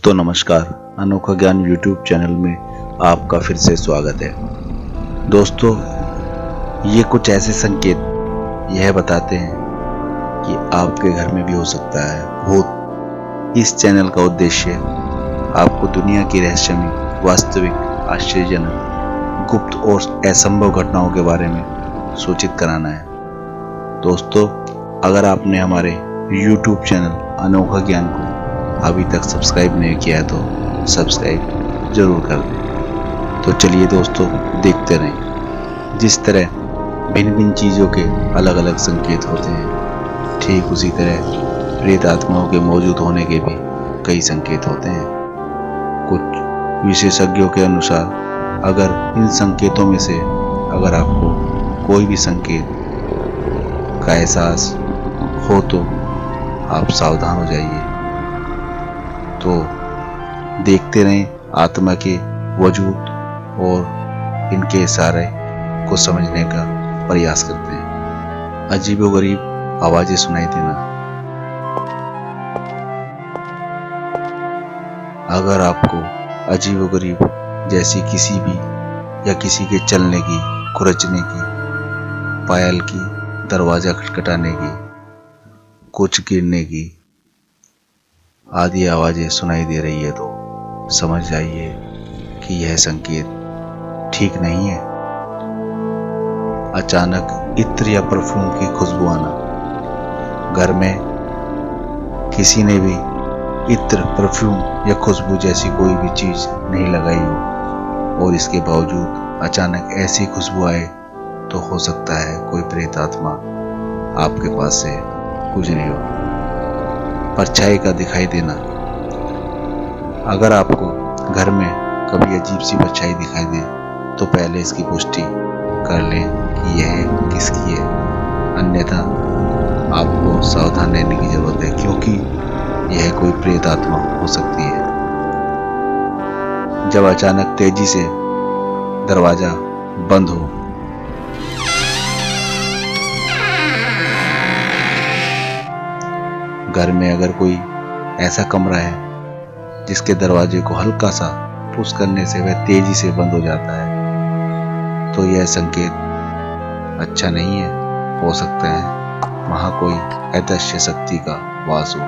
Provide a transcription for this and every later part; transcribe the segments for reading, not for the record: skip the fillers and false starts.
दोस्तों नमस्कार। अनोखा ज्ञान यूट्यूब चैनल में आपका फिर से स्वागत है। दोस्तों, ये कुछ ऐसे संकेत यह बताते हैं कि आपके घर में भी हो सकता है भूत। इस चैनल का उद्देश्य आपको दुनिया की रहस्यमय, वास्तविक, आश्चर्यजनक, गुप्त और असंभव घटनाओं के बारे में सूचित कराना है। दोस्तों, अगर आपने हमारे यूट्यूब चैनल अनोखा ज्ञान को अभी तक सब्सक्राइब नहीं किया है तो सब्सक्राइब जरूर कर दें। तो चलिए दोस्तों, देखते रहें। जिस तरह भिन्न भिन्न चीज़ों के अलग अलग संकेत होते हैं, ठीक उसी तरह प्रेत आत्माओं के मौजूद होने के भी कई संकेत होते हैं। कुछ विशेषज्ञों के अनुसार अगर इन संकेतों में से अगर आपको कोई भी संकेत का एहसास हो तो आप सावधान हो जाइए। तो देखते रहें, आत्मा के वजूद और इनके इशारे को समझने का प्रयास करते हैं। अजीबोगरीब आवाजें सुनाई देना। अगर आपको अजीबोगरीब जैसी किसी भी या किसी के चलने की, खुरचने की, पायल की, दरवाजा खटखटाने की, कुछ गिरने की आदि आवाजें सुनाई दे रही है तो समझ जाइए कि यह संकेत ठीक नहीं है। अचानक इत्र या परफ्यूम की खुशबू आना। घर में किसी ने भी इत्र, परफ्यूम या खुशबू जैसी कोई भी चीज नहीं लगाई हो और इसके बावजूद अचानक ऐसी खुशबू आए तो हो सकता है कोई प्रेत आत्मा आपके पास से गुजरी हो। परछाई का दिखाई देना। अगर आपको घर में कभी अजीब सी परछाई दिखाई दे तो पहले इसकी पुष्टि कर लें कि यह किसकी है, अन्यथा आपको सावधान रहने की जरूरत है, क्योंकि यह कोई प्रेत आत्मा हो सकती है। जब अचानक तेजी से दरवाजा बंद हो, घर में अगर कोई ऐसा कमरा है जिसके दरवाजे को हल्का सा पुश करने से वह तेजी से बंद हो जाता है तो यह संकेत अच्छा नहीं है। हो सकता है वहां कोई अदृश्य शक्ति का वास हो।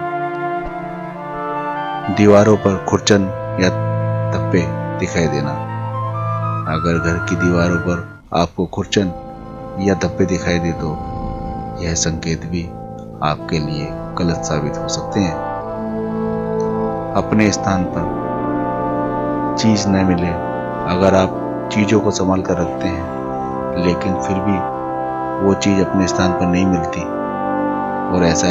दीवारों पर खुरचन या धब्बे दिखाई देना। अगर घर की दीवारों पर आपको खुरचन या धब्बे दिखाई दे तो यह संकेत भी आपके लिए गलत साबित हो सकते हैं। अपने स्थान पर चीज न मिले। अगर आप चीजों को संभाल कर रखते हैं लेकिन फिर भी वो चीज अपने स्थान पर नहीं मिलती और ऐसा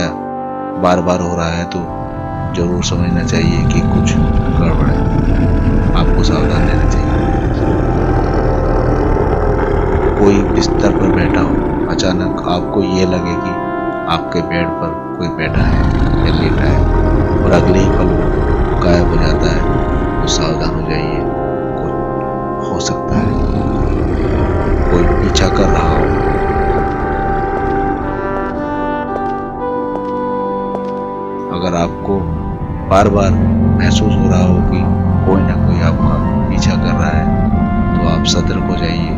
बार बार हो रहा है तो जरूर समझना चाहिए कि कुछ गड़बड़ है। आपको सावधान रहना चाहिए। कोई बिस्तर पर बैठा हो, अचानक आपको ये लगे कि आपके बेड पर कोई बैठा है या लेटा है और अगले ही पल गायब हो जाता है तो सावधान हो जाइए। कुछ हो सकता है कोई पीछा कर रहा हो। अगर आपको बार बार महसूस हो रहा हो कि कोई ना कोई आपका पीछा कर रहा है तो आप सतर्क हो जाइए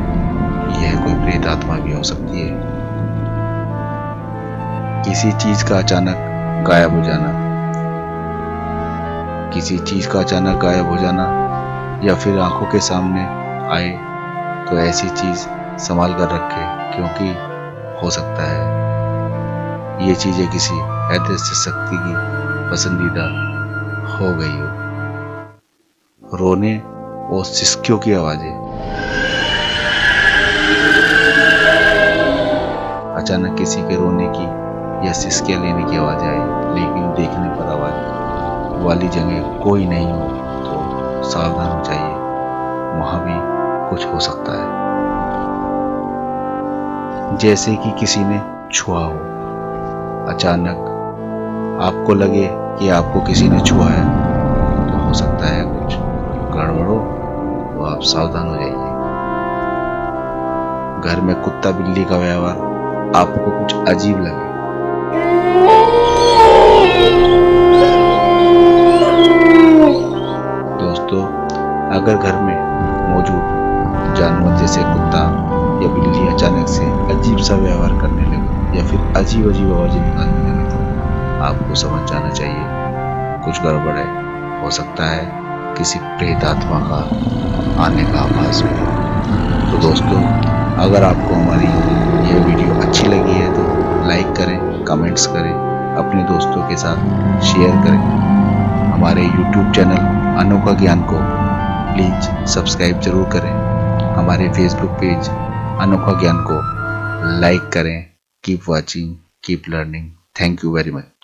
कि यह कोई प्रेत आत्मा भी हो सकती है। किसी चीज का अचानक गायब हो जाना। किसी चीज का अचानक गायब हो जाना या फिर आंखों के सामने आए तो ऐसी चीज संभाल कर रखें, क्योंकि हो सकता है ये चीजें किसी अदृश्य शक्ति की पसंदीदा हो गई हो। रोने और सिसकियों की आवाजें। अचानक किसी के रोने की या सिसकियां लेने की आवाज आए लेकिन देखने पर आवाज वाली जगह कोई नहीं हो तो सावधान हो जाइए, वहां भी कुछ हो सकता है। जैसे कि किसी ने छुआ हो। अचानक आपको लगे कि आपको किसी ने छुआ है तो हो सकता है कुछ गड़बड़ हो तो आप सावधान हो जाइए। घर में कुत्ता बिल्ली का व्यवहार आपको कुछ अजीब लगे। अगर घर में मौजूद जानवर जैसे कुत्ता या बिल्ली अचानक से अजीब सा व्यवहार करने लगे या फिर अजीब अजीब आवाजें निकालने लगे तो आपको समझ जाना चाहिए कुछ गड़बड़ है। हो सकता है किसी प्रेत आत्मा का आने का आभास हो। तो दोस्तों, अगर आपको हमारी यह वीडियो अच्छी लगी है तो लाइक करें, कमेंट्स करें, अपने दोस्तों के साथ शेयर करें। हमारे YouTube चैनल अनोखा ज्ञान को प्लीज सब्सक्राइब जरूर करें। हमारे फेसबुक पेज अनोखा ज्ञान को लाइक करें। Keep watching, keep learning. Thank you very much.